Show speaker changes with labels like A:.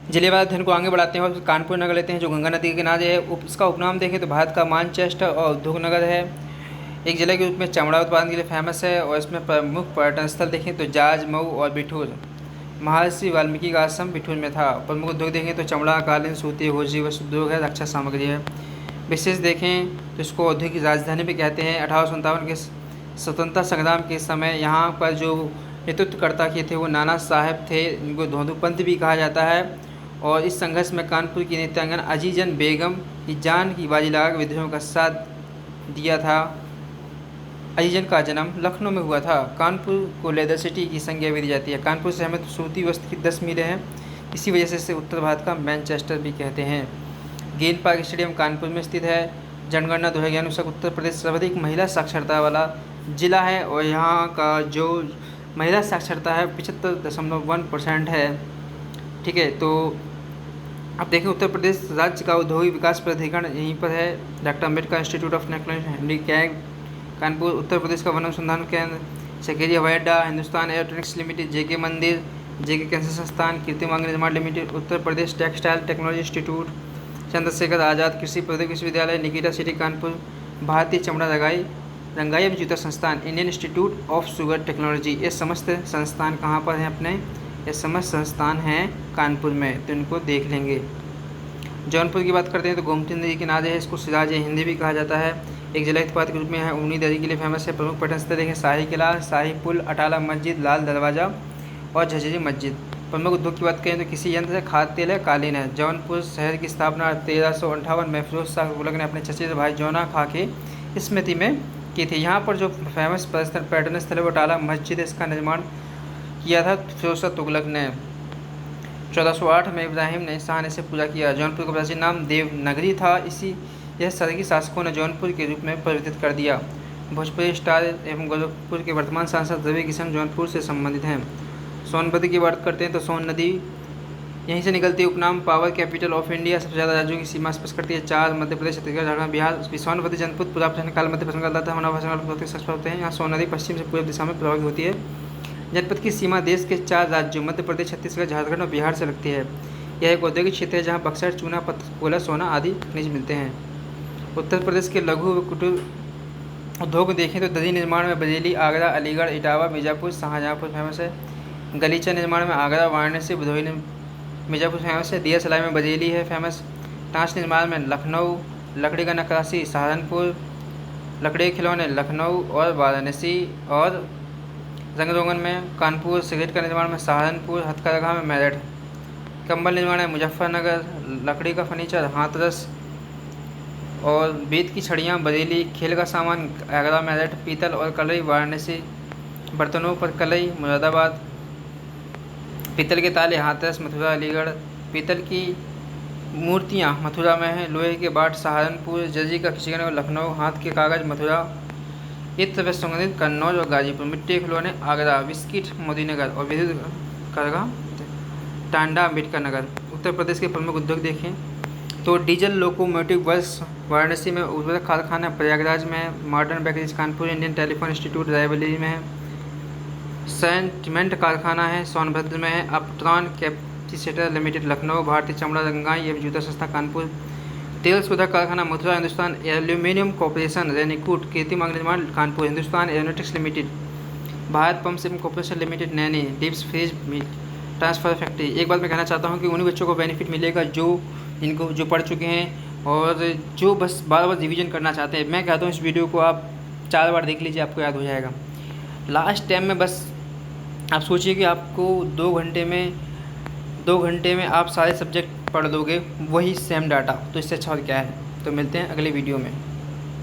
A: जलियांवाला अध्ययन को आगे बढ़ाते हैं और कानपुर नगर लेते हैं जो गंगा नदी के किनारे है। उसका उपनाम देखें तो भारत का मानचेस्टर और उद्योग नगर है। एक जिले के रूप में चमड़ा उत्पादन के लिए फेमस है और इसमें प्रमुख पर्यटन स्थल देखें तो जाज, मऊ और बिठूर। महर्षि वाल्मीकि का आश्रम बिठूर में था। प्रमुख उद्योग देखें तो चमड़ा, कालीन, सूती, होजी वस्त्र उद्योग है, रक्षा सामग्री है। विशेष देखें तो इसको औद्योगिक राजधानी भी कहते हैं। 1857 के स्वतंत्रता संग्राम के समय यहाँ पर जो नेतृत्वकर्ता किए थे वो नाना साहब थे, इनको धोंधुपंथ भी कहा जाता है। और इस संघर्ष में कानपुर की नृत्यांगन अजीजन बेगम की जान की बाजी लगाकर विद्रोहियों का साथ दिया था। अजीजन का जन्म लखनऊ में हुआ था। कानपुर को लेदर सिटी की संज्ञा भी दी जाती है। कानपुर से हमें सूती वस्त्र की 10 मीलें हैं, इसी वजह से इसे उत्तर भारत का मैनचेस्टर भी कहते हैं। गेंद पार्क स्टेडियम कानपुर में स्थित है। जनगणना 2011 के अनुसार उत्तर प्रदेश सर्वाधिक महिला साक्षरता वाला जिला है और यहाँ का जो महिला साक्षरता है 75.1% है। ठीक है, तो अब देखें उत्तर प्रदेश राज्य का औद्योगिक विकास प्राधिकरण यहीं पर है। Doctor Ambedkar Institute of Technology Handicapped Kanpur. Uttar Pradesh का वन अनुसंधान केंद्र, शकेरी हवाई अड्डा, हिंदुस्तान एयरट्रॉनिक्स लिमिटेड, जेके मंदिर, जेके कैंसर संस्थान, कीर्ति मंगल निर्माण limited, Uttar Pradesh textile technology institute, Chandrashekhar Azad कृषि प्रौद्योगिकी विश्वविद्यालय, निकिता सिटी कानपुर, भारतीय चमड़ा रंगाई एवं जूता संस्थान, Indian institute of sugar technology. ये समस्त संस्थान कहाँ पर हैं अपने? ये समस्त संस्थान हैं कानपुर में, तो इनको देख लेंगे। जौनपुर की बात करते हैं तो गोमती नदी के किनारे है। इसको सिराज हिंदी भी कहा जाता है। एक जिला इत्पाद के रूप में है। ऊनी दरी के लिए फेमस है। प्रमुख पर्यटन स्थल देखें शाही किला, शाही पुल, अटाला मस्जिद, लाल दरवाज़ा और झझरी मस्जिद। प्रमुख उद्योग की बात करें तो किसी यंत्र है, खाद्य तेल है, कालीन है। जौनपुर शहर की स्थापना 1358 में फिरोज शाह तुगलक ने अपने चचेरे भाई जौना खां की स्मृति में की थी। यहाँ पर जो फेमस पर्यटन स्थल है वो अटाला मस्जिद है। इसका निर्माण किया था फिरोज शाह तुगलक ने। 1408 में इब्राहिम ने शाह ने इसे पूजा किया। जौनपुर का प्राचीन नाम देवनगरी था। यह सरगी शासकों ने जौनपुर के रूप में परिवर्तित कर दिया। भोजपुरी स्टार एवं गोरखपुर के वर्तमान सांसद रवि किशन जौनपुर से संबंधित हैं। सोनभद्र की बात करते हैं तो सोन नदी यहीं से निकलती है। उपनाम पावर कैपिटल ऑफ इंडिया। सबसे ज़्यादा राज्यों की सीमा स्पर्श करती है 4, मध्य प्रदेश, छत्तीसगढ़, झारखंड, बिहार। सोनभद्र जनपद पूरा प्राचीन काल मध्य प्रश्न करता था। होते हैं। यहाँ सोन नदी पश्चिम से पूर्व दिशा में प्रवाहित होती है। जनपद की सीमा देश के 4 राज्यों मध्य प्रदेश, छत्तीसगढ़, झारखंड और बिहार से लगती है। यह एक औद्योगिक क्षेत्र है जहाँ बक्सर, चूना, पत्थर, कोयला, सोना आदि खनिज मिलते हैं। उत्तर प्रदेश के लघु व कुटीर उद्योग देखें तो दरी निर्माण में बरेली, आगरा, अलीगढ़, इटावा, मिर्ज़ापुर, शाहजहाँपुर फेमस है। गलीचा निर्माण में आगरा, वाराणसी, भदोही, मिर्ज़ापुर फेमस है। दिया सलाई में बरेली है फेमस। टाँच निर्माण में लखनऊ, लकड़ी का नक्काशी सहारनपुर, लकड़ी के खिलौने लखनऊ और वाराणसी और रंग रोगन में कानपुर। सिगरेट का निर्माण में सहारनपुर, हथकरघा में मेरठ। कंबल निर्माण है मुजफ्फरनगर, लकड़ी का फर्नीचर हाथरस और बेत की छड़ियाँ बरेली। खेल का सामान आगरा, मेरठ। पीतल और कलई वाराणसी, बर्तनों पर कलई मुरादाबाद। पीतल के ताले हाथरस, मथुरा, अलीगढ़। पीतल की मूर्तियाँ मथुरा में हैं। लोहे के बाट सहारनपुर, जर्जी का खिचगन लखनऊ, हाथ के कागज़ मथुरा, इत्र व सुगंधित कन्नौज और गाजीपुर। मिट्टी के खिलौने आगरा, बिस्किट मोदीनगर और विद्युत करगा टांडा अम्बेडकर नगर। उत्तर प्रदेश के प्रमुख उद्योग देखें तो डीजल लोकोमोटिव बस वाराणसी में, उर्वरक कारखाना प्रयागराज में, modern bakeries Kanpur, Indian telephone institute Raebareli में है। सीमेंट कारखाना है सोनभद्र में है। अपट्रॉन कैपेसिटर लिमिटेड लखनऊ, भारतीय चमड़ा रंगाई एवं जूता संस्था कानपुर। तेल शोधक कारखाना मथुरा, हिंदुस्तान एल्यूमिनियम कॉर्पोरेशन रेनीकूट, कीर्ति मंगल निर्माण Kanpur, Hindustan Aeronautics Limited, Bharat Pumps एवं कॉर्पोरेशन लिमिटेड नैनी, डिप्स फ्रीज ट्रांसफर फैक्ट्री। एक बात मैं कहना चाहता हूँ कि उन्हीं बच्चों को बेनिफिट मिलेगा जो पढ़ चुके हैं और जो बस बार बार रिवीजन करना चाहते हैं। मैं कहता हूँ इस वीडियो को आप 4 बार देख लीजिए, आपको याद हो जाएगा। लास्ट टाइम में बस आप सोचिए कि आपको 2 घंटे में आप सारे सब्जेक्ट पढ़ दोगे, वही सेम डाटा, तो इससे अच्छा और क्या है। तो मिलते हैं अगले वीडियो में।